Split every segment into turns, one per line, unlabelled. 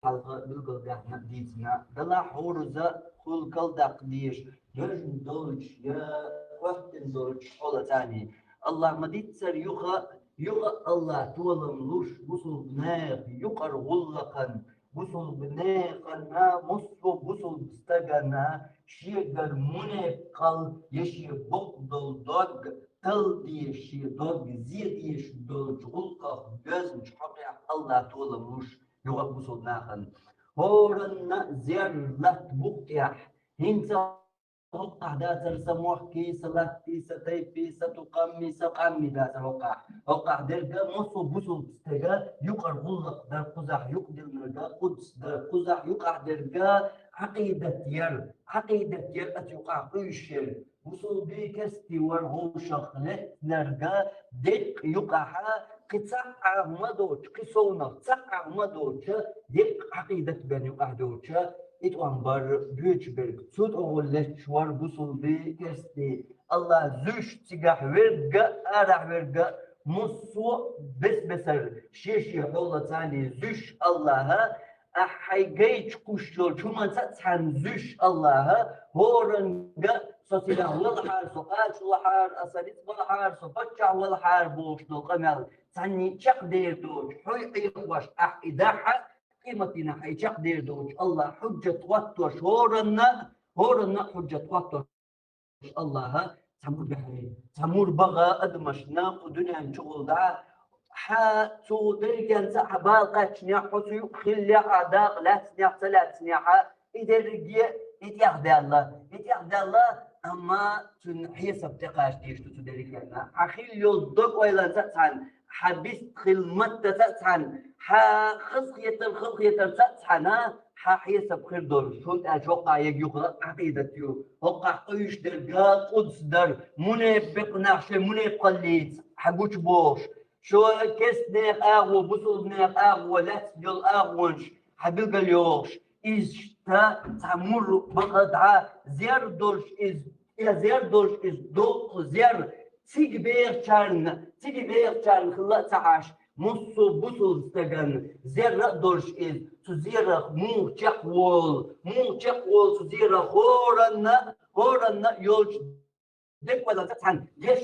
حلقة بالقلقة حديثنا دلا حورزة كل قلدة قديش جرن دولش يا وقت دولش حولة تاني الله مديت سر يغا الله تولم لوش بصل بناق يقر غلقا بصل بناقا مصر بصل بستغنا شيغر منقل يشي بقدل دوغ تل ديش دوغ زير ديش دوغ غلقا gözmüş حقيق الله تولم لوش يغبصوا ناخن هورن زيرلت بقيح هنسا وقع داسر سموح كي سلاتي ستيبي ستقمي سقمي داسر وقع درجة مصو بصو تستجا يقر غلق در قزح يقدر نرجا قدس در قزح يقع درجة عقيدة ير أتيقع قيشر بصو بيكستي ورهو شخلت نرجا دق يقع قصع مدوش قصونا قصع مدوش دق عقيدة بني وقعدوش إتوان بار بيوتشبرغ سود أغلت شوار بوصل بكستي الله زوش تيجح ورقة أرح ورقة مصو بسر شيشي حولة تاني زوش الله أحيجيش كوشول شو من ستحن زوش الله هورنجا سوسيلا والحار سوقات والحار أصليت والحار سوفتشع والحار بوش دو قمر تاني شق دير دوش حي إخوش إداحة قيمتنا حي شق دير دوش الله حجة وطوش هورنا حجة وطوش الله تمور بحي تمور بغا أدمشنا ودنيا شغل دا تو درجان سحبال قاتشنيا حسو خلي عداق لا سنيا ثلاث سنيا إدرجي إتياخد الله أما تنحي سبتقاش ديش تدرجنا أخيل يصدق وإلا تتعن حبيس خلمت تتعن خلقية تتعن حيسب خير دول شو أتوقع يجيوخ عقيدتيو وقع قيش درجات قدس در منافق نعش منافق قليت حقوش بوش شو كيس نيق أغو بصل نيق أغو لا تدل أغوش حبيل قليوش إز تعمر بقطعة زير دولش إز دول زير تيجي بير شان خلا تعاش مصو بصل استجن زير دولش إز تزير مو تقول تزير هورن يولش دك ولا تتحن ليش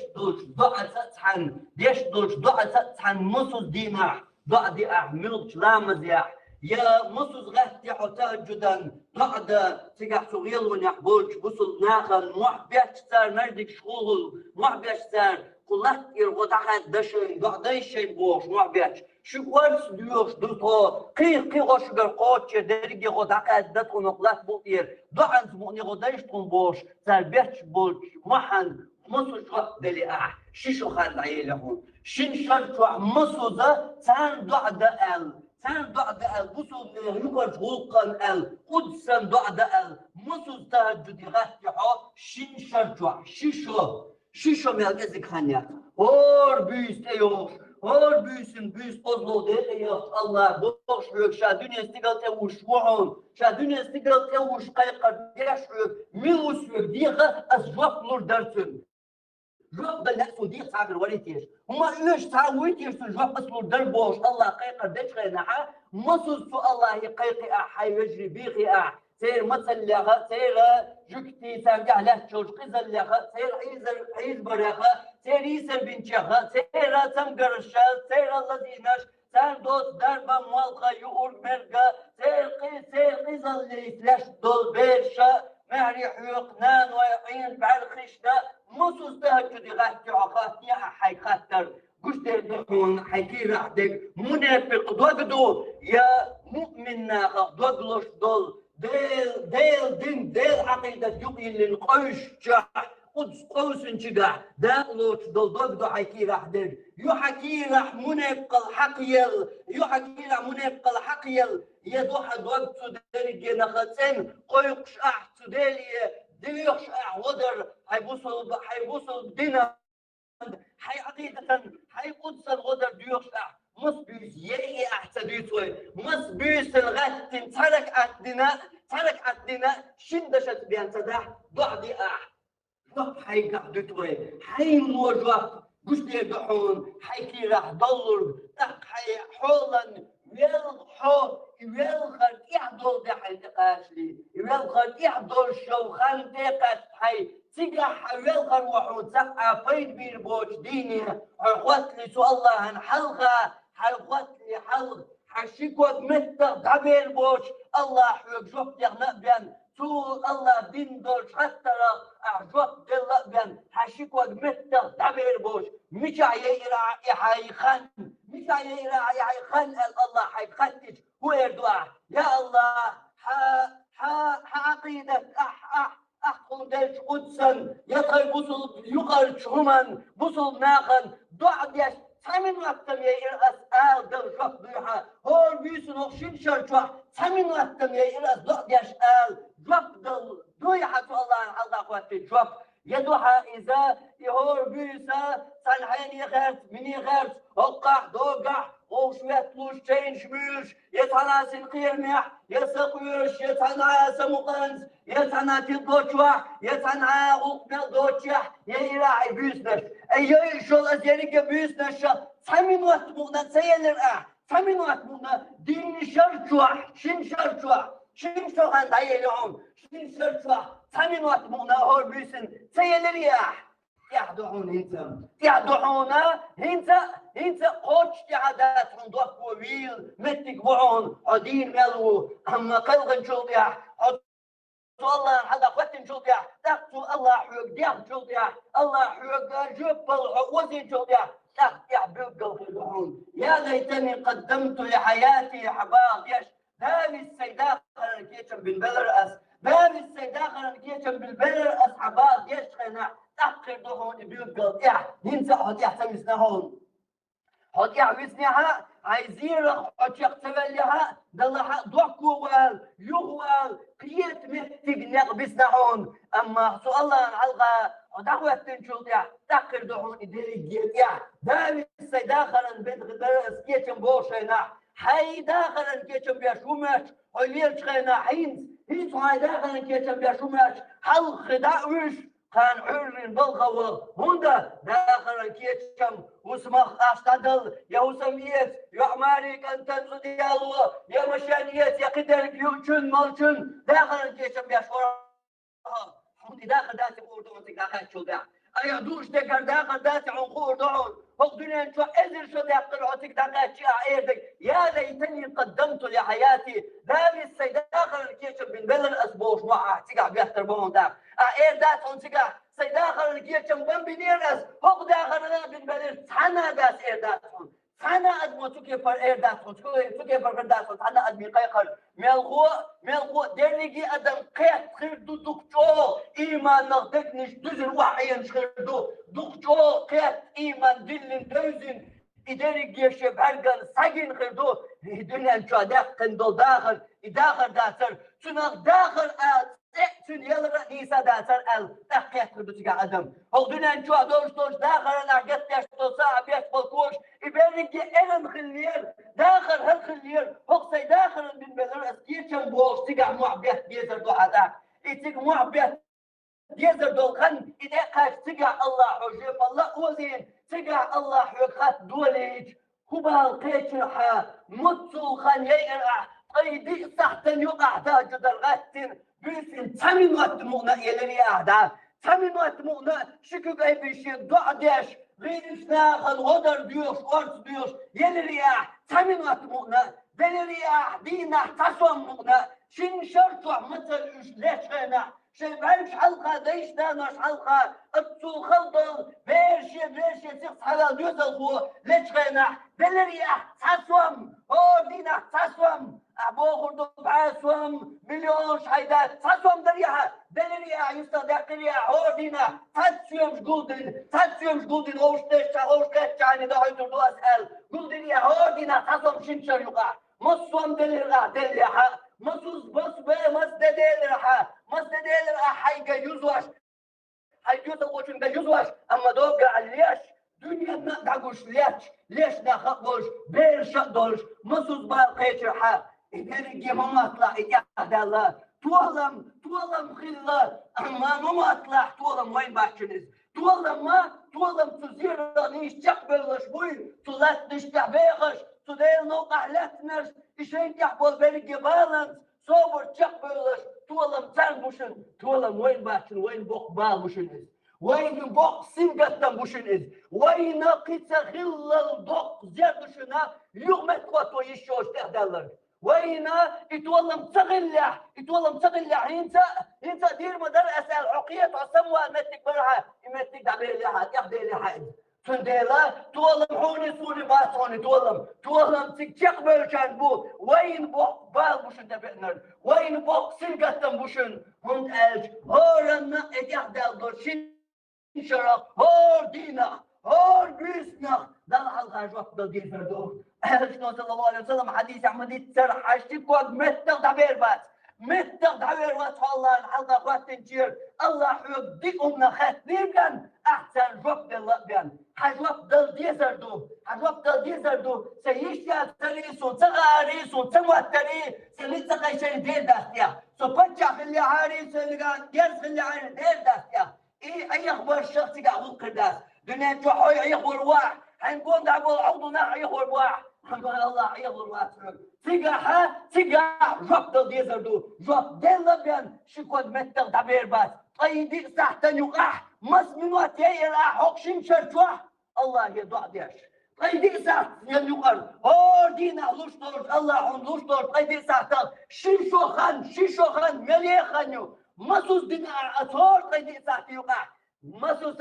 دولش ضع تتحن مصو ديمع ضع دي أحملش لا مزيح يا مصوص غاستي حتى جدا قاعدة تقع صغير ونحبوش بصل ناخن محبيش سار نردك شغل محبيش سار قلت إرغتاحت دشين قاعدة شيء بوش محبيش شو قرص ديوش دوتو قي غشقر قوتش درجي غتاحت دتو نقلات بوطير ضعن سموني غدايش تنبوش سار بيش بوش محن مصوص غاست دلي شيشو خاد عيلهون شين شرطوا مصوصة تان ضعدة سان ضعد بصل يقر غلقا قدسا ضعد مصل تهجد غاتحا شين شرجع شيشو ملقزك خانيا هور بيست ايوش هور بيست ازلو دي ايوش الله بوش بيك شادوني استيقال تاوش وعون شادوني استيقال تاوش قيقر يشعر ميوس بيك ديغا ازجوك نور درسن جواب بالناس ودي صعب وريتيش هما ايش تعويتيش جواب بس دربوش الله قيقر دش غينها مصل سو الله يقيقي حي يجري بيقي سير مثل لها سير جكتي سامجع له تشوش قزل لها سير حيز بريخة سير يسر بنتشها سير سمقرشا سير الذي نش سير دوست دربا موالقة يؤر مرقة سير قزل ليتلاش دول بيرشا مهري حيقنان ويقين بعرخشنا مصوص تهجد غاتي عقاتي حي خاتر قش دهون حيكي رحدك منافق دوغدو يا مؤمن ناخ دوغلوش دول ديل عقيدة يقين للقوش جاح قدس قوس انشجاح داغلوش دول دوغدو حيكي رحدك يحكي رح منافق الحقيل يدوح دوغتو داري ناختين قيقش تدالي ديوش ودر حيبوصل دينا حي عقيدة حي قدس الغدر ديوش مصبيس يأي أحسديتوي مصبيس الغد ترك عدنا شندشت بيان تدح ضعدي حي قعدتوي حي موجوه قش دحون حي كي راح دور حي حولا يلخر خد يحضر شوخان دقت حي تيجا حويل غروحون سقع فيد بير بوش ديني حلقوت لي سو الله هن حلقة حلقوت لي حلق حشيكوك متر دبير بوش الله حيوك جوب يغنق بيان سو الله دين دولش حتى لغ أعجوب دلق بيان حشيكوك متر دبير بوش مش عيرا يحي خان مش عيرا يحي خان الله حي خاتج هو يردوع يا الله عقيدة قدش قدسا يطغي بصل يقرش همان بصل ناخن ضعد يش تامين وقتم يرأس آل دل شوف بيها هول بيسن وخشين شرشوح تامين وقتم يرأس ضعد يش آل جوف دل دويحة الله الله قواتي جوف يدوحة إذا يهور بيسا سنحين يخرت من يخرت وقع دوقع وشوية لوش تين شميش يتعنا سنقيرمح يسقويش يتعنا سمقنز يتعنا تلقوشوح يتعنا غقنا دوشح يراعي بيسنش أي شغل أزيانيك بيسنش تامين وقت مغنا سيالر تامين وقت مغنا دين شرشوح شين شرشوح شين شوخان دايلهم شين شرشوح تامين وقت مغنا هور بيسن سيالر يحدحون يحدحونا هنت قوش عاداتهم ضف وويل متك بعون عدين ملو أما قلغن شوضيح الله هذا ختم شوضيح تقتو الله حيوك ديام شوضيح الله حيوك جبل وزن شوضيح يحبوك الخلعون يا ليتني قدمت لحياتي حباغ يش بابي السيداء خلنا كيشم بالبلرأس بابي السيداء خلنا كيشم بالبلرأس حباغ يش خنا تحقر دهون بيوت ننسى حد يحتمسنا هون حد يحوسنها عايزين حد يقتبلها دلها ضحكوا يغوال قيت مهتق نقبسنا هون أما سؤال الله علغا ودعوة تنشوط تحقر دهون إدريجيت دامي السيداخلا بنت غدرس كيتم بوشينا حي داخلا كيتم بيشومش حليل شخينا هينس هاي داخلا كيتم بيشومش حل خداوش كان عرين بالغوار هوندا داخل كيتشم وسمخ أشتدل يا وسميت يا عماري كان تنزل ديالو يا مشانيت يا قدر يوتشن مالشن داخل كيتشم يا شورا هوندي داخل داتي قوردون تكاكات شو دا أيا دوش دكار داخل داتي عن قوردون هقدني شو إذن شو داخل عتك داخل شيء عيردك يا ليتني قدمت لحياتي دامي السيد داخل كيتشم بن بلن أسبوش وعا تقع بيختر بون داخل دات هونسيكا سيداخل الكيتشم بنبينيرس هوك داخل بن بلن تانا داس دات هون تانا أدمو تكي فر دات هون تكي فر دات هون تانا أدمي قيقل ملغو ديرنيجي أدم قيت خيردو دكتور إيمان نغدقنش دوزن وحيين شخيردو دكتور قيت إيمان دلن دوزن إداري شبهرقن ساقين خيردو الدنيا انشو داخل داخل داتر تنغ داخل تن يلا نيسا داتر تحقيق خدوتك عدم هقدنا نشوع دوش داخل نعقد يشتو ساعة بيش بالكوش يبالنجي إلم خلير داخل هالخلير هقصي داخل من بلر أسكير شنبوش تقع معبيت ديزر دو عداك تقع معبيت ديزر دو خن إذا قاش تقع الله حجيب الله وزين تقع الله حقات دوليج كبال قيتشرحا متصو خن يقرع قيدي صحتن يقع تاجد الغاتن بيسن تامين وقت مغنا يلي أعدا تامين وقت مغنا شكو قاي بيشي ضعدش غيرش ناخل غدر ديوش ورس ديوش يلي تامين وقت مغنا دلي دينا تصوم مغنا شين شرطوع مثل إيش ليش غينا شبعش حلقة ديش دانش حلقة اتسو خلطل بيرشي تيخص حلال ديوز الخو ليش غينا دلي تصوم هو دينا تصوم أبو خردو بعاسوم مليون شهيدات تصوم دريها دلريا يستدق ريا هودينا تاتسيوم جولدن غوشتش يعني ده هيدو دو أسأل جولدن يا هودينا تصوم شنشر يقع مصوم دلرها مصوص بس بقى مصد دلرها حيجا يزوش حيجوز القوشن دا يزوش أما دوقع ليش دنيا ما دعوش ليش ناخدوش بيرش دولش مصوص بالقيتشرها إداري ما أطلع إجازة الله طولم خلا أما ما أطلع طولم وين باشنس طولم تزير نيش تقبل شوي طلعت نيش تعبيغش تدير نوقع لاتنرس إشين تحبول بين بالانس صبر تقبلش تولم تنبوشن تولم وين باشن وين بوق بالبوشن وين بوق سنجتن بوشن إز وين قيت خل البوق زردشنا يوم تقوتو يشوش تهدلر وين يتولم تغلع انت دير مدار اسال عقيه عصموا متك برها متك دبر لها تحدي لها تنديلا تولم حوني سوني باسوني تولم تقبل كان بو وين بوق بال بوشن تبنر وين بوق سنجتن بوشن هند الج هورنا اتيحدل دوشين شرف هور دينا هور بيسنا دل حلقة جواب دل دين فردو شنو صلى الله عليه وسلم حديث عمدي تسرح حشتك وقت متق دعبير بات الله الحلقة اخوات تنجير الله حيوديك امنا خاتنين بيان احسن جواب دل بيان حجواب دل ديزردو سيشتيا تريسو تغاريسو تموتري سليتقى شيء دير داستيا سبتشا في اللي عاري سلقان جرس في اللي عاري دير داستيا اي اخبار الشخص قاعد قداس دنيا تحوي اي اخبار واحد حنقول دعوة عضونا اي اخبار واحد حنقول الله اي اخبار واحد تيجا جوب ديزردو جوب ديلبيان شكون متر دبير باس ايدي ساحتن يقع مس من واتي لا حقشين شرجوح الله يضع ديش ايدي ساحت يقع هو دينا لوشتور الله عن لوشتور ايدي ساحت شيشو خان ملي خانيو مسوس دينا اثور ايدي ساحت يقع مسوس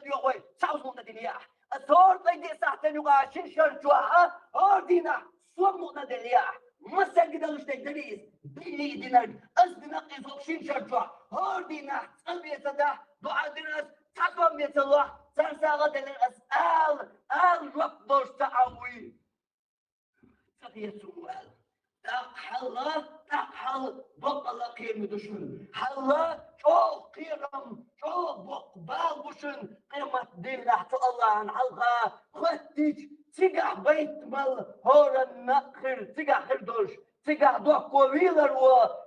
يقوي ساوس دنيا اثور ايدي ساحت يقع شرجوح هو دينا صوم دنيا مسجد الاشتغاليز بيني دينار أصدنا إزوكشين شرجع هاردينا قلبي يتدا دعاء ديناس تقوم يتلا تنساغة الأسئلة رب دوش تعوي تقي السؤال حل بطل قيم دشن حل شو قيرم شو بقبال بشن قيمة دين تحت الله عن حلقة ختيج تيجا بيت مال هورا نقر تيجا خردوش تيجا دوكو ويلر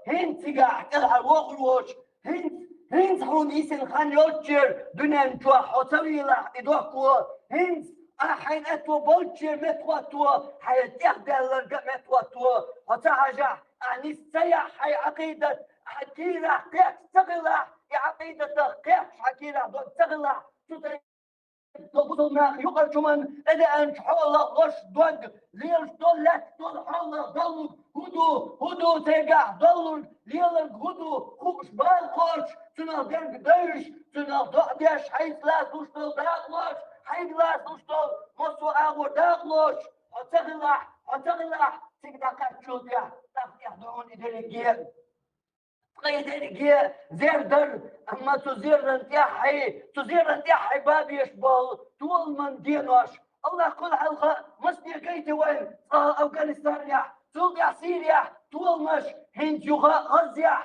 هين تيجا كلها وغروش هين حون إيسن خان يوتشر دنيا نتوا حوتويلا إدوكو هين حين أتوا بولتشر متواتوا حيتيح دالر متواتوا حتاجع أني السيح حي عقيدة حكيرة قيح تغلع عقيدة قيح حكيرة تغلع تبصنا يقرج من إذا أنت حول غش دوج ليل طلت طل حول ضل هدو تجع ضل ليل هدو خوش بالخوش تنا درج ديش تنا ضعديش حيث لا تشتغل داخلش حيث لا تشتغل مصو أغور داخلش هتغلع تقدر كتشوفيا تفتح دون إدريجيا قيدرجيا زيردر أما تزير انتحي باب يشبه طول من دينوش الله كل حلقة مصدر كيتي وين أفغانستان يا سوريا سوريا طول مش هند يغا غزة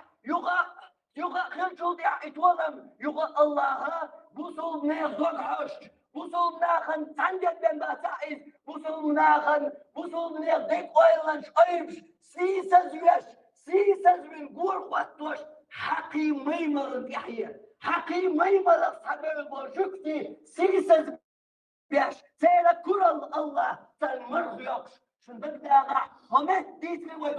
يغا خلشود يا إتولم يغا الله بوصل ناخذ حشت بوصل ناخن تنجد بين باتعيز بوصل ناخن ديك أويلانش أيبش سيسز من قول قطوش حقي ميمر يحيى حقي ميمر أصحاب البرشكتي سيسز بيش سيرا كرل الله تنمرغ يقش شن بقداغا همت ديتري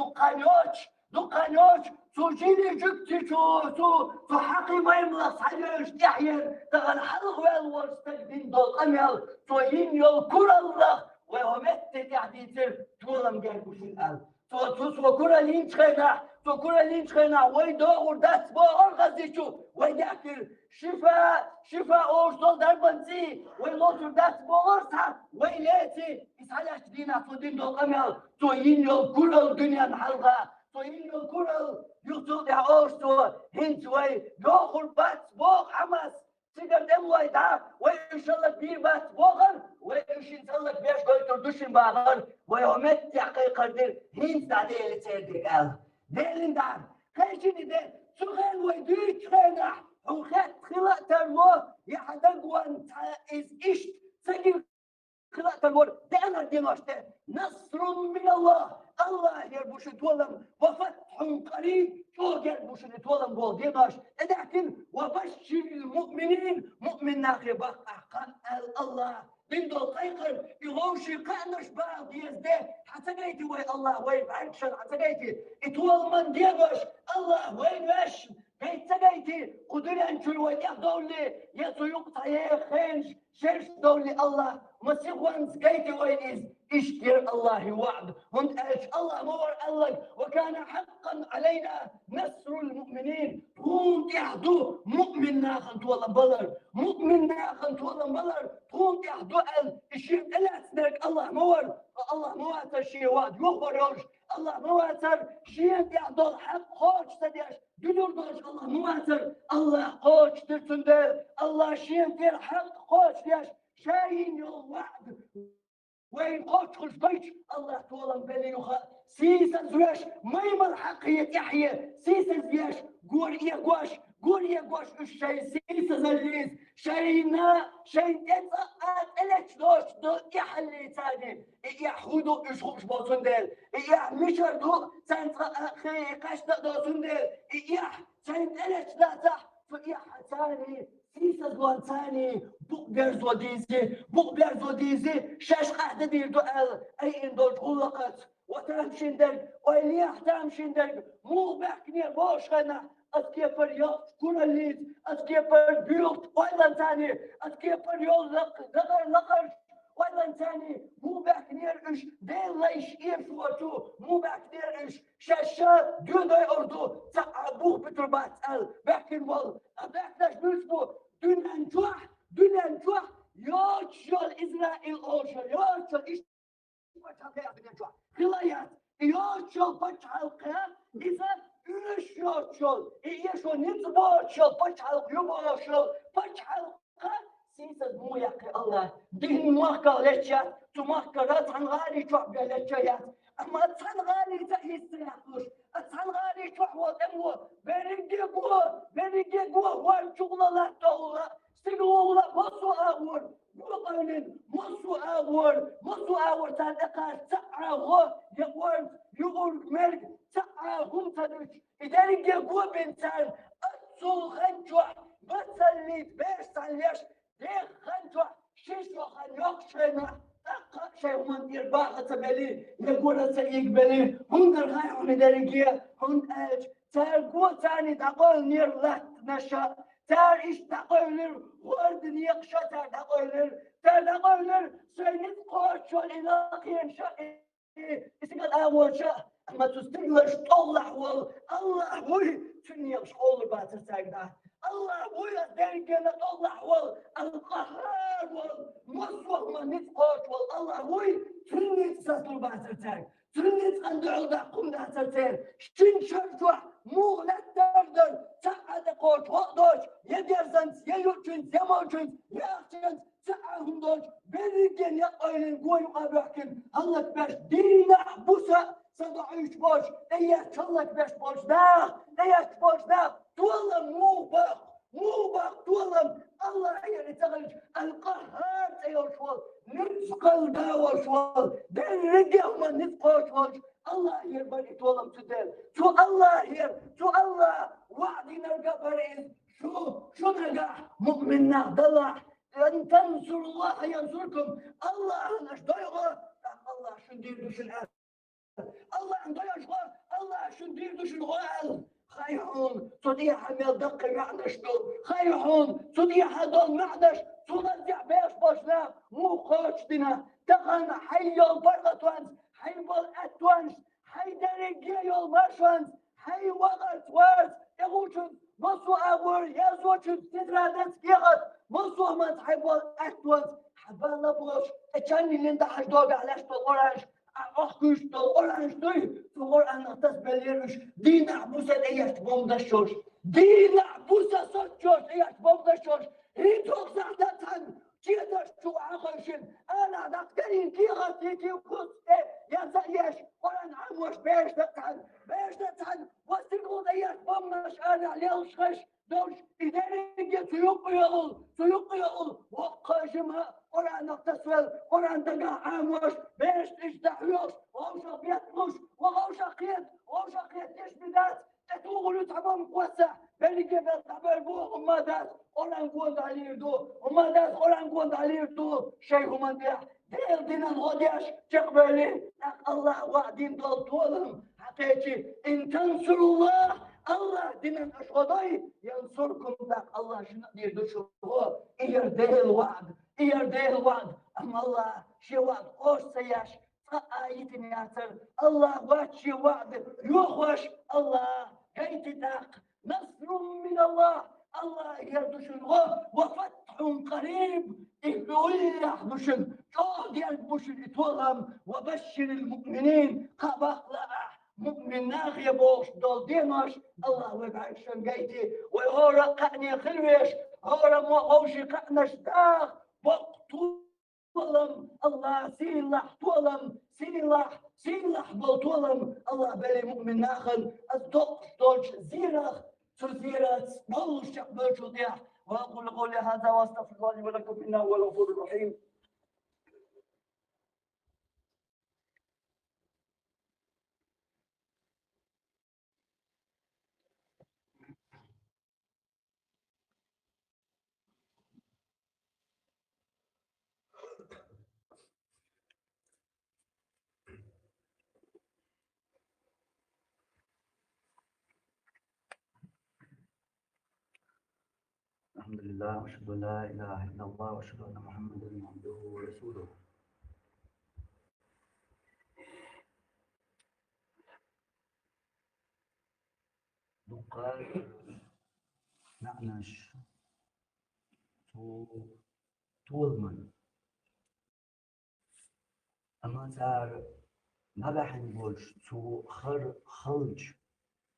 دقانيوش سوجيني جبتي تو حقي ميمر أصحاب يحيى تغل حلق والورستقدين دول أميال تو ينيو كرل الله وهمت تحديثر تولم جايبوش الآن تو كرة لين شخنا ويدور دست با أرغزيشو ويداكل شفاء أورسول دربنسي ويلوتر دست با أرسل ويلاتي إسحالاش دينا فودين دول أميال تو ينيو كرة الدنيا الحلقة تو ينيو كرة يوتو يا أورسول هنت وي يوخر بات بوغ حماس تقدر دموي دا وإن شاء الله كبير بات بوغر وإن شاء الله كبيرش قلت دوشن باغر ويومت يحقيق قدر هنت عليه اللي تيردك أل ديلين دار خيشيني دي سوغين ويديك خينا وخات خلاء ترمو يحدق وانت إشت سجل خلاء ترمو دينا دينوشته نصر من الله يربوش تولم وفتح قريب شو يربوش تولم بول دينوش لكن وبشر المؤمنين مؤمن ناقي بقى قال الله دندو قيقر يغوشي قانش بعض يزده حتى قيتي وي الله وين بعكشن حتى قيتي اتوال من ديغش الله وين واش قيت قيتي قدري انشل وين يخدولي يسويق طيب خينش شرش دولي الله مسيح وانس قيتي وين اشتر الله وعد هند ايش الله مور الله وكان حقا علينا نصر المؤمنين تون يحدو مؤمن ناخن تولا بلر مؤمن ناخن تولا بلر تون يحدو الشيء الاسنك الله مواتر شيء واد يخبروش الله مواتر شيء يحدو حق خوش تديش دور دوش الله مواتر الله خوش ترتندل الله شيء دير حق خوش ديش شاين يوم وعد وين قوت البيت الله طولن بلي يخا سيسا زواش ما يمر حقية يحيى سيسا زياش قول يقواش الشيء سيسا زليز شينا شين تسقط إلك دوش يحلي تاني يحودو يشخوش بوصندل مشردو خي قشتا دوصندل شين إلك دا تح تاني سيسا زوان تاني بوق بيرزو ديزي شاش قاعدة دير دوال اي اندول غلقت وتامشندر ويليح تامشندر مو بحكني بوش خنا اسكيبر يوت كل الليد اسكيبر بيوت ويلان تاني اسكيبر يوت لقر ويلان تاني مو بحكني اش دين ليش يفوتو مو بحكني اش شاشا دوداي اردو تعبوه بتربات بحكن وال بحكناش بيسبو دون انجوح يوتشل إسرائيل أوشل يوتشل إيش بتشال قيام بنجوح خلايات يوتشل بتشال قيام إذا إيش يوتشل إيشو نتبوتشل بتشال يوبوشل بتشال قيام سيسد مو يقي الله دين موكل لتشات تمكرت عن غالي شعب لتشات أما أتسان غالي تهيستيقوش أتسان غالي شعب والأمو بريجي قوة وارشغل لا تولى سيقول مصو أول مقارن مصو أول تلقى تعاهو يقول ملك تعاهم تدرج إذا يقوى بنتان أتصل خنجوح بس اللي بيش عليش ليه خنجوح شيشو خنيوكشنا أقا شيء من دير باقة بلي يقول سيقبلي هند الغاية درجية هند أج تلقوا تاني تقول نير لحت نشا تار إيش تقولر ورد يقشى تار تقولر سينت قوشو الإلاقين شا إسقال أول شا أما تستقلش طلع الله هوي تني يقشقول باتر تاقدا الله هوي أدريقنا طلع القهار مصوح ما نتقوش الله هوي تني تسطل باتر تاق تني تقندعو دعقم داتر تاق شن شرجوح مو نتردر تعاد قوش وقدوش يدرزنس يلوشنس يموشنس يأخشنس تعاهم دوش بريقين يقايلين قوي يقابحكن هلك باش دينا بوسا صدعيش باش اياك شلك باش باش داخ اياك باش داخ تولم مو باق تولم الله يعني تغلج القهار تيوشوال نتقل داوشوال دين رجع ما نتقوشوال الله يربني تولم تدل شو الله شو الله وعدي نرقى بريز شو نرقى مؤمننا ضلع أن تنصروا الله ينصركم الله نشتغل الله شو ندير دوش الآن الله ندير الله شو ندير دوش الغال خيحون صديحة ميل دقي معناش دول خيحون صديحة دول معناش تنزع بيش باشنا مو خوشتنا تقن حي البرغة وانس حي بالأتوانس حي درجي المرشوانس حي وغت وارس يغوشن مصو أور يزوشن تدرادت يغت مصو من حي بالأتوانس حبالا بوش اتشاني لندا حشدوغ علاش بالأورانج أخكوش بالأورانج دوي تقول أنا تسبليرش دين عبوسة ايش بومدشوش دين عبوسة صدشوش ايش بومدشوش هيتوك زعدتان كيدش شو عخشن أنا دكتورين كي غطيتي وكنت يا زيش وران عموش بيش دتان وستقول ايش بومدش أنا ليش خش دوش إداري سيقيل وقاجمها وران نقتصل وران دقا عموش بيش تشتحيوش وغوشا بيتمش وغوشا قيد يش بدات تقولوا تعبان قوسة بلي كيف تعبان بو وما داس أولان قوند عليه دو وما داس أولان قوند عليه دو شيء هم ديح دير دينا الغديش تقبلي الله وعدين دول طولهم حقيقي إن تنصروا الله دينا أشغضي ينصركم لك الله شنو دير دو شو إير ديل وعد أما الله شي وعد قوش سياش آية نياتر الله واتشي وعد يوخوش الله هيتتاق نصر من الله يردشن وفتح قريب إهلولي يحدشن جود يلبشن إتولهم وبشر المؤمنين قبق لأح مؤمن ناخي بوش دول دينوش الله وبعشن قيتي ويغورا قعني خلويش غورا موغوشي قعنش داخ وقتو الله سيلح بطولم الله بلي مؤمن ناخن الدق دوش زيرخ تزيرت بلش بلشو ديح وأقول قولي هذا واستغفر الله لي ولكم إنه هو الغفور الرحيم. الحمد لله وأشهد أن لا إله إلا الله وأشهد أن محمدا عبده ورسوله. دقات نعنش طولمن أما زار نبحن بولش تو خرج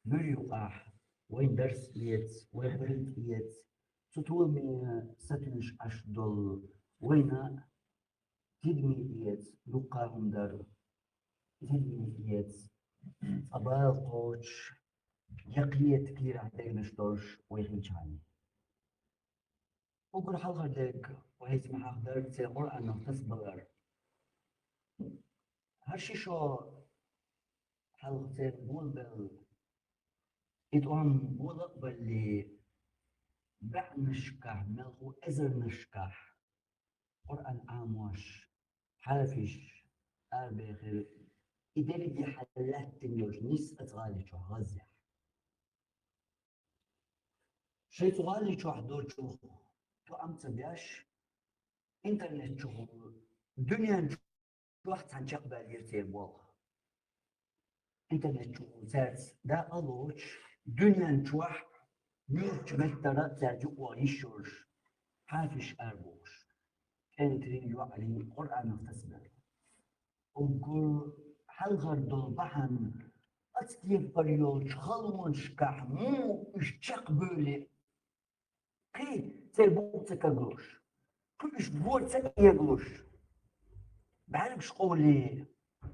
نريقاح وين درس يتس وين برنت يتس تطول من ستنش أشدل وين تدمي يتس لقاهم در تدمي يتس أبال قوش يقيت كير عدين نشترش ويخيجاني وقر حلقة ديك وهيس محاقدر تسي قرآن نغتس بغر هرشي شو حلقة تسي بول بل إدوان بول أقبل لي بع نشكح ملخو إزر نشكح قرآن آموش حافش آبخر إدري دي حلات تنيوش نيس أتغالي شو غزح شي تغالي شو حدور شو تو أمت بياش إنترنت شو دنيا شو واحد هنشقبل يرتين والله إنترنت شو سارس دا ألوش دنيا شو واحد نيوش مهترات زاجو ويشوش حافش أربوش كانترين يوعلي قرآن اختصبر وقل حلغر دولبحن أتكيف بريوش خلون شكاح مو اشتق بولي قي تلبوك تكاقلوش كلش بور تكاقلوش بعرفش قولي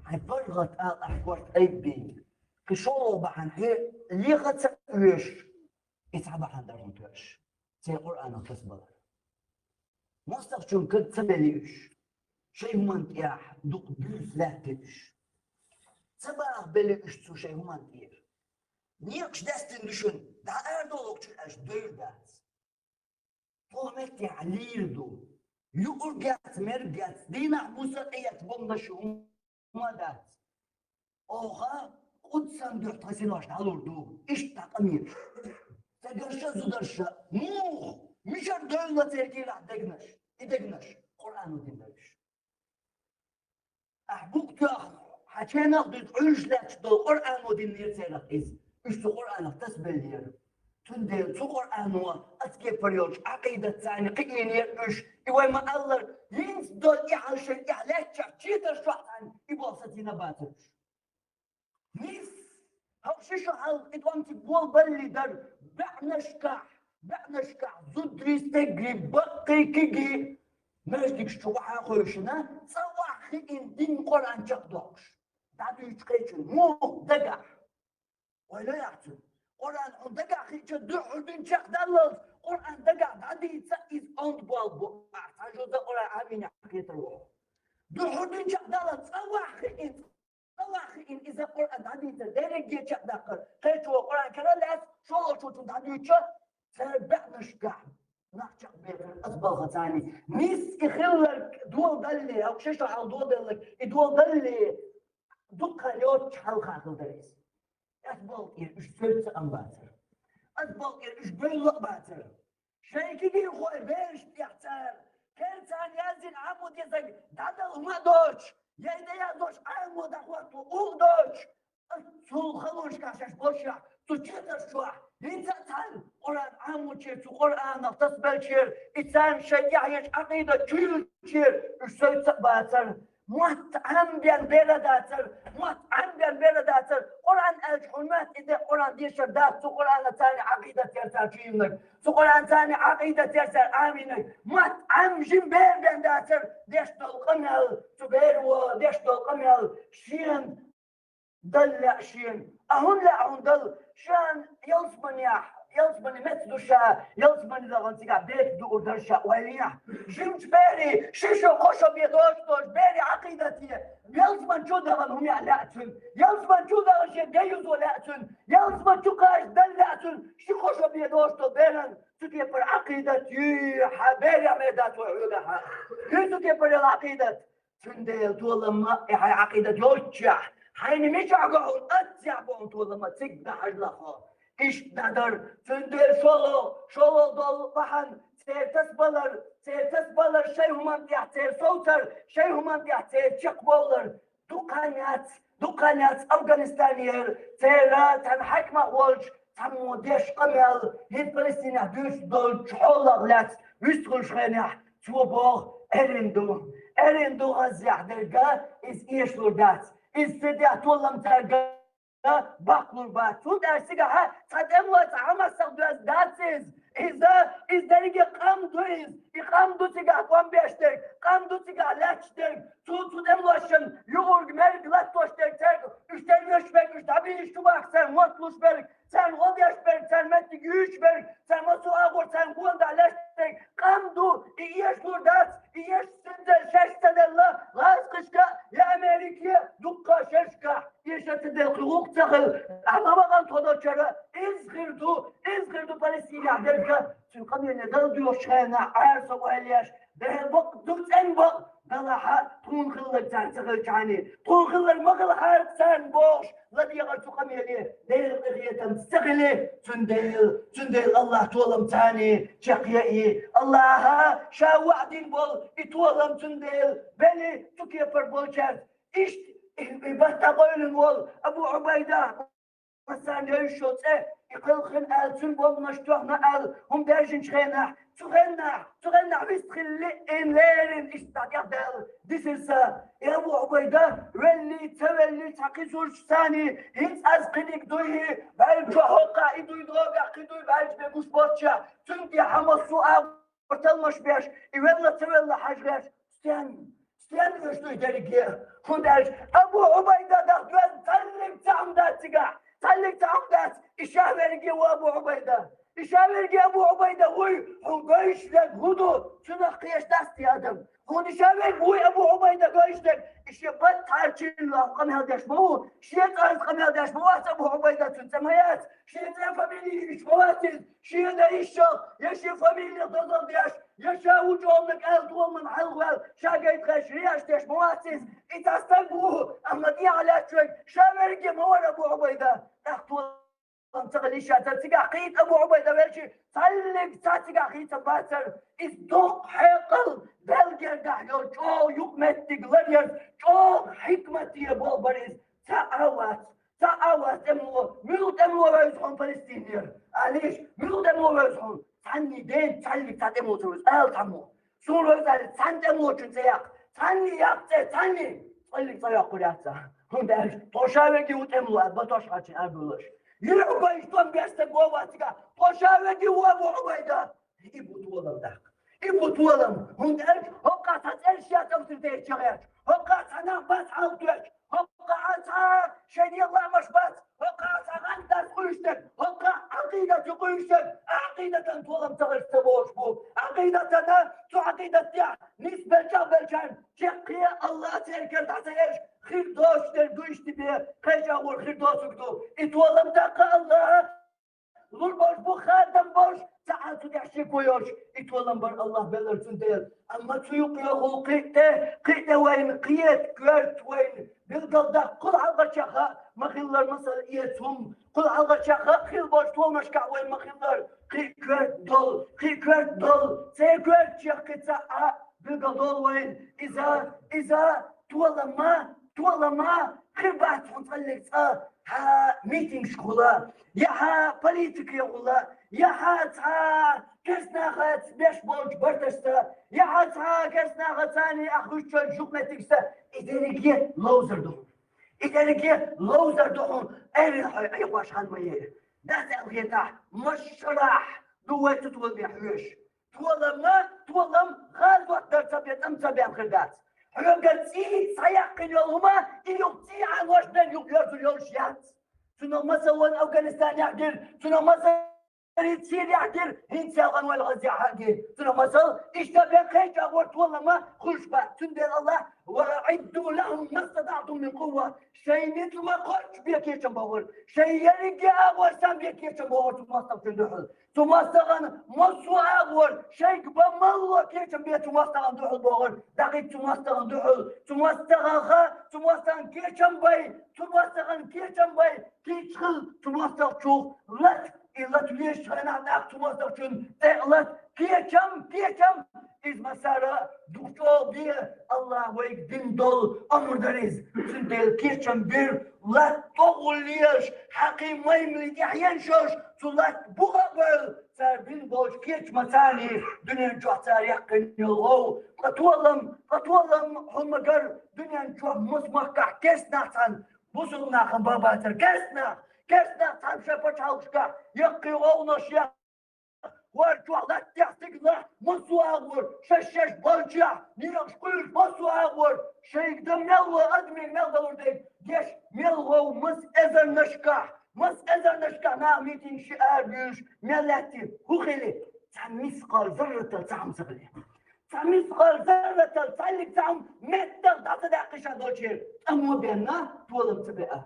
هاي برغت أحكورت أيبي كشولو بحن هي اللي غتسويش يتعبحن درمتوش تي قرآن اختصبر مستخدم كنت سمليش شيء منتياح دوق بلف لاتش سباق بليش تو شيء منتير نيكش داستن دشون دا اردولوك تلاش دير دات طومتي عليردو يورجات مرجات دينا بوسا ايات بمنشو مادات اوغا قدسان دوح تغسينوش نالوردو اشتاق امير تقرشا زدرشا موخ مشار دولة تركي راح دقنش قرآن ودينش أحبوك تأخذ حكينا ضد عجلة دول قرآن ودين سيرك إيش قرآن اختصبل لير تندل تو قرآن وأتكي فريوش عقيدة ثاني قيين يرش إيوه ما الله ينس دول إحالشن إحلاتش تشيتر شوحتان إبواسة نباتش نيس هاو شيشو حال إدوان تقول بلي در بعنشكح زدري استجري بقي كيجي ماجدك شوحا خوشنا صواح خيين دين قرآن شقدوش دادو يتقيتشن مو دقع ولا يحتل قرآن دقع خيتشن دوحو دين شقدالوز قرآن دقع دادي يتسقيز أنت بالبو أحتاجو دا قرآن عامين يحكيت الوحو دوحو دين شقدالوز صواح خيين الله إن إذا قرأت عديد ديرك جيتش دقر قيت وقرأ كرلت شو تدعيتش سبعنا شقع نحشق بيتر أصبغ ثاني ميس يخلك دول دلي أو شيش على دول دلك دول دلي دقة يوت حلقة كدريس أصبغ إيش سويت أمباتر أصبغ إيش بيلق باتر شيء كذي هو بيش بيحتر كان ثاني يزن عمود يزن دادل ما دوش يا إذا يا دوش عمود أخوات وأغدوش سو خلوش كاشش بوشة تجدر شوح انت تعال قرآن عمود شير تو قرآن تصبر شير إنسان شيع يش عقيدة كل شير إيش سويت باتر موت عم بيان بيرداتر موت عم بيان بيرداتر قرآن الحرمات إذا قرآن دي شردات تو قرآن ثاني عقيدة ترسل كيمنك تو قرآن ثاني عقيدة ترسل آمينك موت عم جيم بيان داتر ديش تلقمل تبيرو ديش تلقمل شين دل شين أهون لا أهون دل شان يلصمن ياح يلصمن مثل شا يلصمن إذا غنتيجا بيت دو درشا وليح جمت بيري شيشو قشو بيدوشتوش بيري عقيدتي يلصمن شو دغن هم يعلاتن يلصمن شو دغن شي جيزو لاتن يلصمن شو قاش دلاتن شي قشو بيدوشتو بيرن تكي بر عقيدتي حبيري عميدات وعيونها تكي بر العقيدة تنديل طول ما عقيدة يوتشا حين مش عقول أتجعبون طول ما تقدر حجلها إيش دادر تنديل شلو دول بحن تيرتس بلر شيء هم بيحتير صوتر شيء هم بيحتير شق بولر دقانات أفغانستانير تيرا تنحكمة والج تمو ديش قمل هيد فلسطين دوش دول حول غلات ويستغل شخينح توبوغ أرندو غزيح درقا إز إيش لردات استدعى طولم ترقى باقلور بات تو درسیگه ها تدم و تعامل سعودیز داتیز از دریگه قام دو تیگه قام بیشتر قام دو تیگه لچتر تو دم لاشن یورگ مرگ لاتوشتر تر اشتر یشبر اشتابی اشتو باکسر مطلوش برگ sen o yaşber, sen metti güçber, sen masu ağır, sen kuanda leştek, kamdu, iyeş lurdat, iyeş sinzel, şeştedella, gaz kışka, ya Amerika'ya, dukka şeşka, yeşete del kıvuk takıl, anlamadan todoçara, izgirdu Palestina derka, çünkü ne dal diyor şena, arsa o elyaş, de bak, duksen bak, dalaha, tun kıllık sen sıkıl çani, tun kıllık mıkıl hark sen boş, الذي يغرق قميلي دير القضية تستغلي تنديل الله تولم تاني شقيئي الله شا وعدين بول يتولم تنديل بلي تكيفر بولشات إيش بستقويل وول أبو عبيدة مثلا يشوت يقول خن آل تنبول نشتوحنا آل هم دارجن شخينح تغنى بيستخلي إن ليرين إشتاقيا دال ديسلسا يا أبو عبيدة تولي تقيسول شتاني هيت أزقنيك دوي بعيد حقا إدوي دوغا قدوي بعيد بيقوش بوتشا تنتي حمص سؤال وتلمش بيش تولى حاجة ستيان وشتوي داريكيه كنداش أبو عبيدة دخل تلك تعمدات إشاورجي وأبو عبيدة İşavergi Ebu Ubeyde huy göğüşlek hudu şuna kıyaş dasti adam. Hun işavergi huy Ebu Ubeyde göğüşlek işe bat tarçınla kamel deşmu şiyet arz kamel deşmu vas Ebu Ubeyde tünsemayat şiyet familyi işmavatiz şiyet işşak yaşa familyi dazal diyaş yaşa ucuğunluk el tuğulmun halgvel şagayt kaşriyaş deşmavatiz itastan bu ama diye alaçök şavergi mawar Ebu Ubeyde تغلي شاتر تقاقيت أبو عبيدة بيرشي تلق تاتقاقيت باتر إصدق حقل بلقر دحيو جو يقمتك لريز جو حكمتي بول بريز تعاوات ملوت أمو ويزحون فلسطينير علاش ملوت أمو ويزحون تاني دين تلق تاتمو تروز تامو سون روزال تانتمو تنسيق تاني يقتي تاني تلق تياق قرياتها هم داش توشاوكي وتمو أدبطوش غاتشين أبولوش يلعبوا يشتون بيستك وواتيكا طشاوكي وابو عبيدة يبو طولم هم دارك هقا تسألش يا تغسل ديش شغيرك هقا تنقبات عوتوك هقا عطا شيني الله مش بات هقا تغندس قيشتك هقا عقيدة قيشتك عقيدة طولم تغش تبوش بو عقيدتنا تو عقيدة تيع نسبة جبل كان شقيا الله تركت عسيش خير دوش در دوشتي يتولم دقة الله ظل boş bu خادم boş saatı geçti koyuyor يتولم بر الله belirsin değil ama tuyuk yok qite وين قيت كرت وين بالقلد قل على شخا مخيلر مثلا يتهم قل على شخا خيل boş تولمش كعوين مخيلر قي كرت دول سيكرت شخصا بالقلد وين إذا تولما خربات ونطلق ها ميتينج شغلا يا ها بوليتيك يغلا يا ها تا كسنا خات بيش بولج برتستا يا ها تا كسنا خاتاني اخوش جوكمتكستا إداريكي لوزر دخون اي واش خان ميه دات الغيطاح مشرح دوات تول بيحوش تولم خالد وقدر تبيت تبيت خلدات Rögazzi, Sayakin yoluma, yokti anlaştan yokluyorsun yol şiyat. Sunulmasa olan Afganistan yaktır, sunulmasa Suriye yaktır, Hint yalgan vel Gazze yaktır. Sunulmasa işte ben kayıca ortalama kuşba. Tünden Allah ve iddu lahum mastada'tum min kuvve. Şeyini tuma koç bir keçen bağır. Şeyleri ki ağırsan bir keçen bağır tumastak tündühül. Tumastagan masu ağır. Şey bamalla keçen bir tumastagan dühül bağır. Dakik tumastagan dühül. Tumastagan keçen bay. Tumastagan keçen bay. Keçil tumastak çok. İllat liyeş hana'nak tumastak çün. İllat keçem. İz masara duşo diye Allah ve din dol amurdariz. Çünkü keçem bir lat toğuliyeş. Hakim maymli dihyen şoş. Sulat buğabel. Serbin boş keçmasani. Dünyanın çoğatar yakın yolğu. Qatwallam hulmagar dünyanın çoğ musmakkah kesnahsan. Buzulnahın babatır kesnah. Kesnah tam şepa çalışka. Yakı oğnaş yak. وارجع تحتك مصواغور شش برجع نيرش كل مصواغور شيك دم ملو ادمي ملو وديك جيش ملو مس ازر نشكا نعمتين شعار بيوش ملاتي هو خلي تعميسقال ذرة تعم صغلي تعميسقال ذرة تعلق تعم متر تعتدعقش هدوشير أما بينا تولم تبقى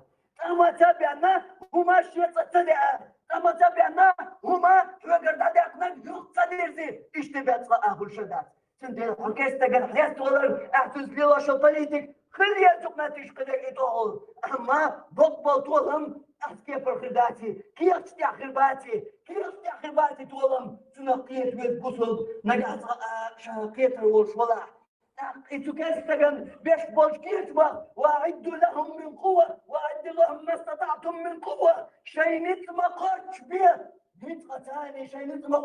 أما تبعنا هما شيء تتدعى أما تبعنا هما وقردادقنا يقصى ديرزي اشتبات أهل شدات سنتين حكيستا قد حياس تغلر احتوز ليوش البوليتيك خلي يزوق ما تشقدك يتوغل أما بطبل تولم أسكيب الخرداتي كيف تستيع خرباتي تولم سنقيت ويزبوصل نقاط شاقيت الوشولا إنتو كاستغن بيش بوشكيت وأعدوا لهم من قوة وأعدوا لهم ما استطعتم من قوة شيء نتما قرش بيه نتقتاني شيء نتما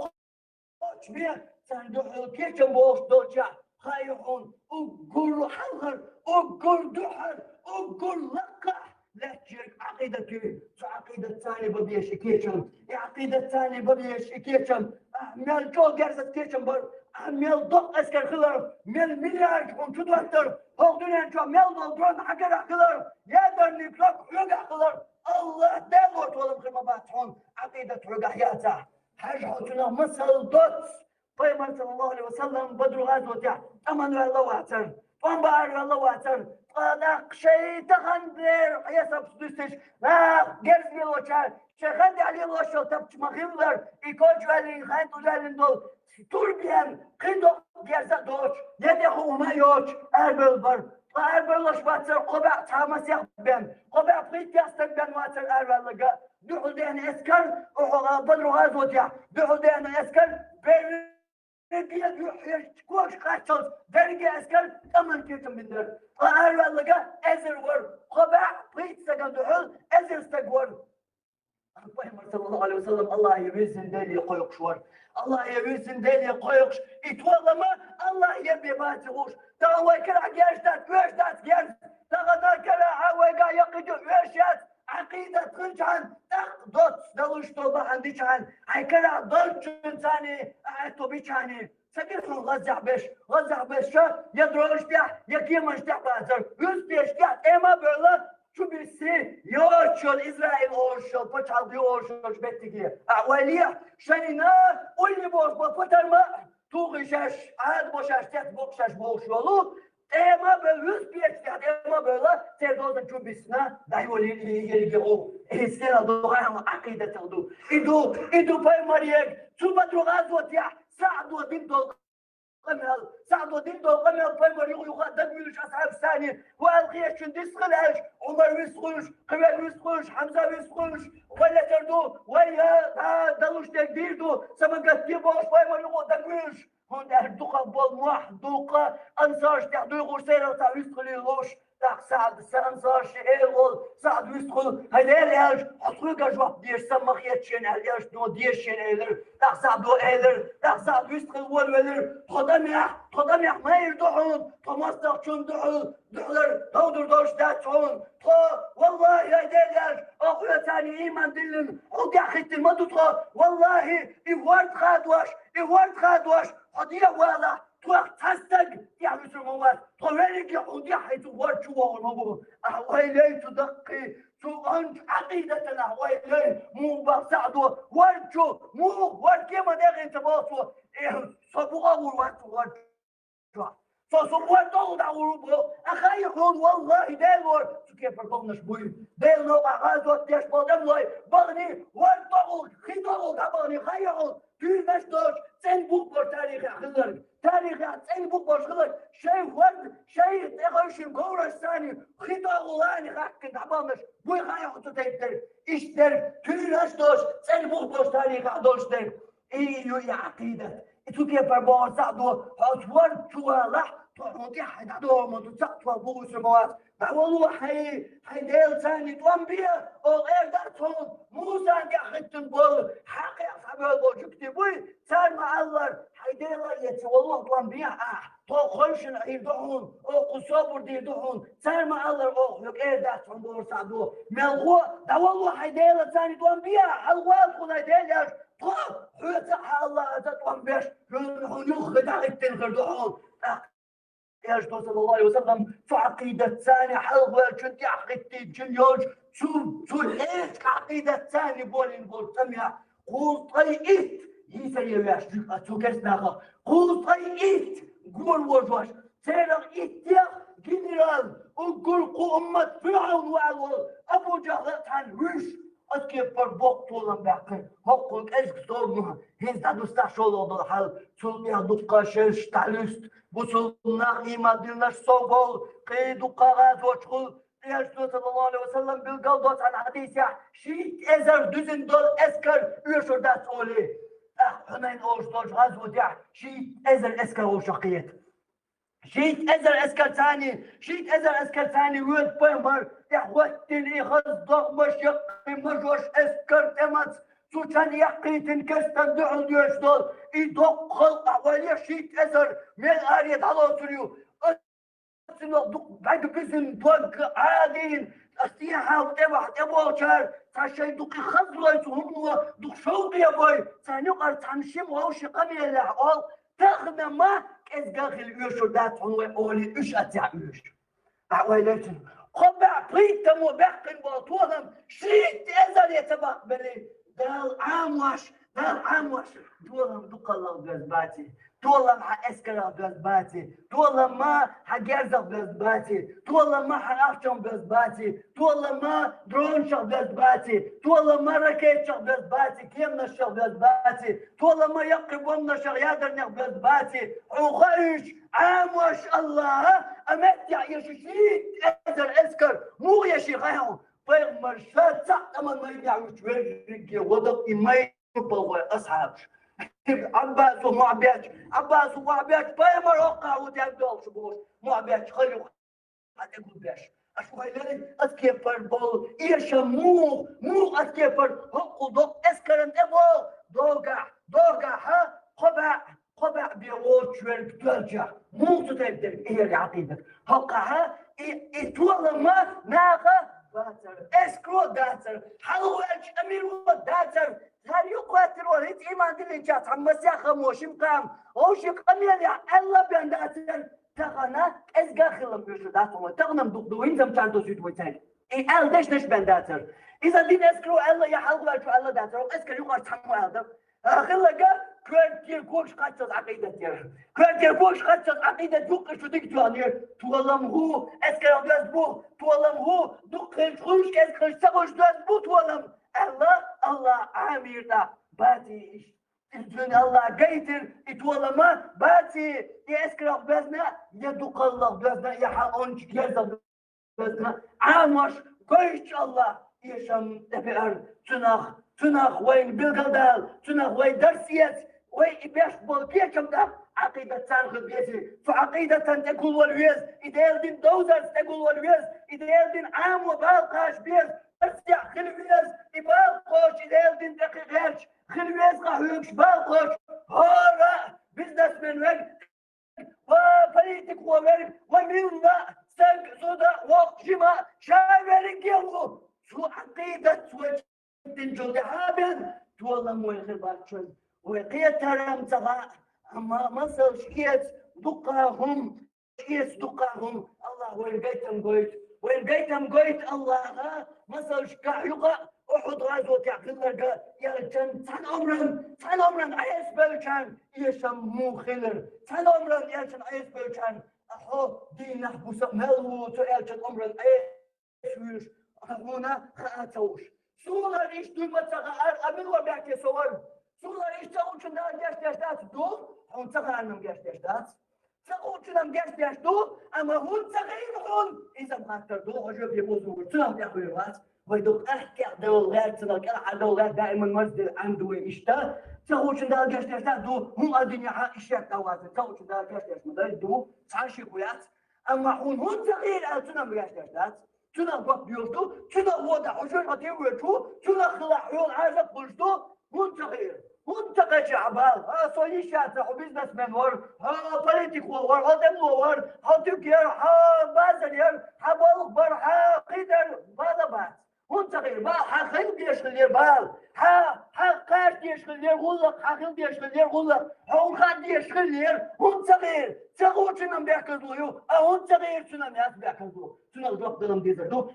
قرش بيه سندوحوا كيشن بوش دوجع خايحون أقول حلغر أقول دحر أقول لقح لا تشارك عقيدتي عقيدة ثانية ببيش كيشن عقيدة ثانية ببيش كيشن أعمال جو جرزت كيشن بر أعمال ضغط أسكر خلر مل مليار تدوتر هو دنيا جو مل ضرون حقر خلر يقدر نبلغ حقر خلر الله دلوت ولا مخربات هون عقيدة حقر حياته حاجة حتنا مثل دوت پیغمبر صلی الله علیه وسلم بدر غزوة أمن الله واتر فانبار الله واتر طلاق شيء تغندر حياسة بسدستش جرز يلوشار شخند علي الله شو تبش مغيلر إيكوش والي خاند وزالين دول توربيان قندو جرزة دوش يدخو ما يوش أربل بر أربل واتر قبع تامس يخبن قبع بيت يستن بن واتر أربل لقا دعو دين اسكر بدر غزوة دعو دين اسكر بيد يحيش كوش قاتل درجة اسكر أمن كيتم من در أربل لقا أزر ور قبع بيت سكن دحول أزر استقور محمد صلى الله عليه وسلم الله يبيزن ديلي قيق شور الله يبيزن ديلي قيق يتولى ما الله يبي باتغوش تغوى كرع جيشتات ويشتات جيش تغدا كرع عويقا يقيدو ويشات عقيدة تنجعن تقضت دلوش طوبة عنديش عن هاي كرع ضلش انساني عيتو بيشاني سكرهم غزع بيش يدروش بيح يكيمش تح بازر يوز بيش تح ايما بيلا شو بيسي يوشل إسرائيل أوشل بتشعل يوشل شبتكي أوليه شينا واللي بوش بفتر ما توغي شاش عاد بوشاش تات بوشاش بوشولو tema böyle bir tema böyle تقدر تشوف بسنا دايما يلقوا السنة ضوءها عقيدة تغدو إدو باي مريك ثم غزوة يا سعد ودين قمل سعد ودين قمل باي مريك يقدم ملوش أصحاب ثاني والغيش شندس خلاش عمر ويسخوش قبل ويسخوش حمزة ويسخوش ولا تردو ويا دلوش تكبير دو سمنقت يبوش باي مريك قدموش هون دوقة بالموح دوقة أنصار تحدو غرسيرة وتعويس خليلوش سعد سأنصار شئيل سعد ويسخل هيدير إيش حطوك جواب دير سمخ يتشين إيش نو دير شين إيلر سعد وإيلر سعد ويسخل والولر تضميح ما يردحون تمصدق شون دحلر تودر دوش داتون والله هيدير إيش أخويا تاني إيمان دلن عودي أخيت المدو والله إيوارد خادواش حدية والا توقت هستك يعني سموات طوالك يحودي حيث ورشوا والمبو أحوالي تدقي أنت عقيدة أحوالي مو بسعدوا ورشوا مو وركي ما داغي تباطوا صبوغا ورشوا فصبوات تغض عروبه أخي يقول والله دايلور كيف البغنش بوي دايل نوع غازوات ديش بادم لاي بغني ورطغل خيطغل بغني خيغل تيل مشتاش تين بوك بار تاريخ أخلر تاريخ تين بوك بار خلر شيء ورد شيء تغيشم كورش ثاني خيطغل لاني خاكن دعبانش بوي خيغل تتيتر إشتر تيل مشتاش تين بوك بار تاريخ أدوشتر إيو يا عقيدة إتو كيف البار سعدو هتورد شوالح تعطي حد عدوهم وتسقطوا بوغ سموات والله حي ديل ثاني توانبيا او غير دارتهم موسى دي اخذتن بول حقي اصحاب البول شكتبوي سار مع الله حي ديل يتي والله توانبيا تو خلشن يدعون او قصابر دي يدعون سار مع الله او لك ايه دارتهم بول سعدو ملغو دا والله حي ديل ثاني توانبيا الوال خلا ديل تو حيث الله تتوانبيش نخد عقدتن خردوحون يا صلى الله عليه وسلم في عقيدة ثانية حلوة كنت عقيدتي جنيوج شو ليش عقيدة ثانية بولين سميع قول طيئت يسير ياش شو كرسناها قول طيئت قول وجواش سيرغ إتيا جنرال وقول قو أمة فرعون وعلول أبو جهل عن وش أكيد بربوق طولن بحقن هقولك إيش صورنا هين تدوستا شولو دو حال تولنيا دوقا شش تعلست بوصلنا إيمان دلناش صوبول قيدو قاغاز وشغل يشتو صلى الله عليه وسلم بالقلدوت عن حديثة شيت إزر دوزن دول أسكر يشور دات أولي حنين أوش دوش غاز ودع شيت إزر أسكر وشقيت شيت أزر أسكر ثاني ود بيمر يحوتن إخذ مشق مجوش أسكر تمت سوشان يقيتن كستن دعون ديوش دول إدوق خلق ولي شيت أزر من آرية على سريو أسنو دوق بعد بسن دوق عادين أستيحا وتبح تبوشار تاشي دوقي خزلو يسهم دوق شوقي يا بوي سانيقر تنشيم ووشي قمي الأحوال تغنى ما كيس داخل يوشو دات عنوي أولي إيش أتع يوش أعوالتن خبع بريتم وبحقن بطولهم شريت أزل يتبق بلي دال عاموش دولهم دوق الله بلازباتي دولهم حأسكرا بلازباتي دولهم ما حجرزق بلازباتي دولهم ما حرافشم بلازباتي دولهم ما درونشق بلازباتي دولهم ما ركيتشق بلازباتي كيمنشق بلازباتي دولهم ما يقرب ونشق يادرنق بلازباتي عوخيش عاموش الله أمتع يشيشيت أزر أسكر مو يشيخيهم طيب مرشاد ساعة ما يدعوش ويرجي وضق إمي بوي أصحابش عباس ومعبياتش طيب مرقع وديال شبوش معبياتش خليو حتى يقول باش أشوي لي أسكيبر بول إيش مو أسكيبر هقو دوق أسكرن أبو دوقع ها قبع بيوت شوية ترجع مو تتبدل إيه اللي عقيدك هقعها إتولى ما ناقة داتر اسكرو داتر حلوش أمير داتر هل يقاتل وليت إيمان دلين جات عم مسيخة موشم قام وشي قميل يا الله بيان داتر تغنى إزقا خلم يوشو داتر تغنم دوين زم تانتو سيدوي تاني إيه أل ديش نش بان داتر إذا دين اسكرو الله يا حلوش الله داتر اسكر يقار تحمو هذا آخر لقى كوانتير كوش قصص عقيدة تير كوانتير كوش قصص عقيدة دوق شو تكتوانير تولم هو اسكر دزبو تولم هو دوق خوش اسكر سقوش دزبو تولم الله عامر لا باتي الدنيا الله قيتر اتولما باتي يسكر بزنا يدوق الله بزنا يحاونش كيزا بزنا عامش قيش الله يشم تبعر تنخ وين بالقدال تنخ وين درسيت وين إباش بولكيكم ده عقيدة تنخذ بيتي فعقيدة تقول والويز إذا يلدين دوزر تقول والويز إذا يلدين عام وبالقاش بيز ارجع خلويز يبالقوش إذا يلدين دقيقاش خلويز قهوكش بالقوش هورا بزنس من وقت وبوليتيك وورك وميلنا سنك صودا وقشما شاورك يلغو شو عقيدة تنجو دهابن تولم ويخباتشن وقيت ترم تغا أما مصر شكيت دقاهم شكيت دقاهم الله وين قيتم قيت الله مصر شكا يقا أحد غازو تعقل لك يا جن تن عمرن عيس بلشان يشمو خلر تن عمرن يا جن عيس بلشان أحو دين نحبس ملو تأجل عمرن عيس ويش هنا خاتوش صورة إيش دو متى أمين وبيعك صور صورة إيش تقول شو نام جاش دو هون تغنم جاش تقول شو نام جاش دو أما هون تغيرون إذا ما تردو أجيب يبوزوا تنام يا أخويات ويدوك أحكي دولات تناك دولات دائما مسجد عنده إشتا تقول شو نام جاش دو هم الدنيا عايشة توازن تقول شو نام جاش مدري دو تعيش خويات أما هون تغير تنام جاش تنا قط بيوتو تنا وضع حجر أتيوتو تنا خلع يوم عازق بلشتو منتقى شعبال صوي شاتع وبزنس مان ور بوليتيك ور هدم ور هتكير بازلير بالغ بر قدر بالبات منتقى با حقل بيشغل بال قاش بيشغل غلق حقل بيشغل غلق هون خد يشغل منتقى تقول شنو بياكلوا أهون تغير شنو الناس بياكلوا شنو الضغط لهم بيزردوا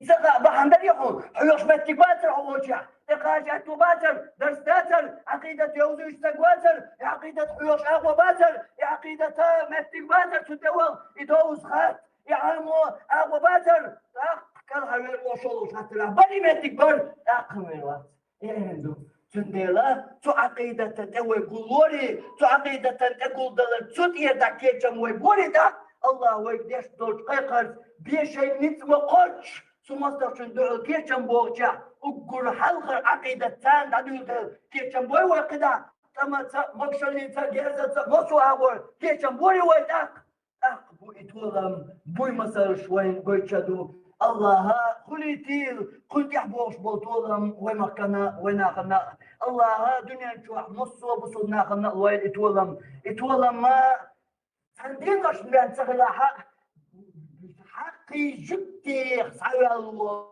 إذا بحندر يحون حيوش بتكباتر حوشة إقاجة باتر درس داتر عقيدة يوزوش تقواتر عقيدة حيوش أقوى باتر عقيدة متكباتر تدوغ يدوز خات يعامو أقوى باتر كل حيوش وشولوش هاتر بني متكبر أقوى وات يهندو تندلا تو عقيدة تدوي قلوري تو عقيدة تقول دلر تو تيدا كيتشم ويبوري دا الله ويقديش دول قيقر بيشي نتم قرش سمستر شندو كيتشم بوغجا وقر حلقر عقيدة تان دادو كيتشم بوي ويقدا تما مكشلي تجهزة مصو عور كيتشم بوري ويداك بو إتولم بوي مسار شوين قيتشادو الله خليتيل كنت يحبوش بطولهم وين أخنا الله دنيا شوح مصو بصلنا أخنا وين اتولم ما عندناش من تغلى حقي جبتي خسعي الله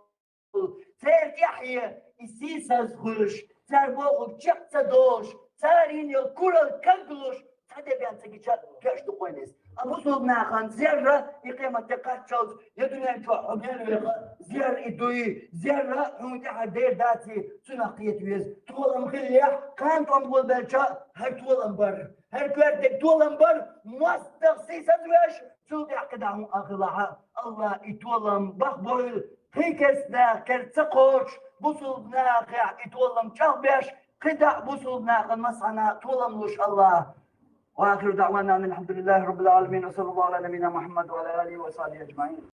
تار يحيى يسيس زغوش تار بوغ بشق تدوش تارين الكرة الكنقلوش تادي بيان تجيشات كاش تقوينيس أبوصل ناخن زيرة يقيمة تقاتشوز يدنيا شو حبيل زير إدوي زيرة هم تحدير داتي سنقية ويز تولم خليح كانت أمبول بلشا هر تولم بر هر كوردك تولم بر مستقصي سدوش سودي عقدهم أغلها الله يتولم بخبويل هيكس دا كرتقوش بوصل ناخع يتولم شغبش قدع بوصل ناخن مصعنا تولم لوش الله وآخر دعوانا أن الحمد لله رب العالمين وصلى الله على نبينا محمد وعلى آله وصحبه أجمعين.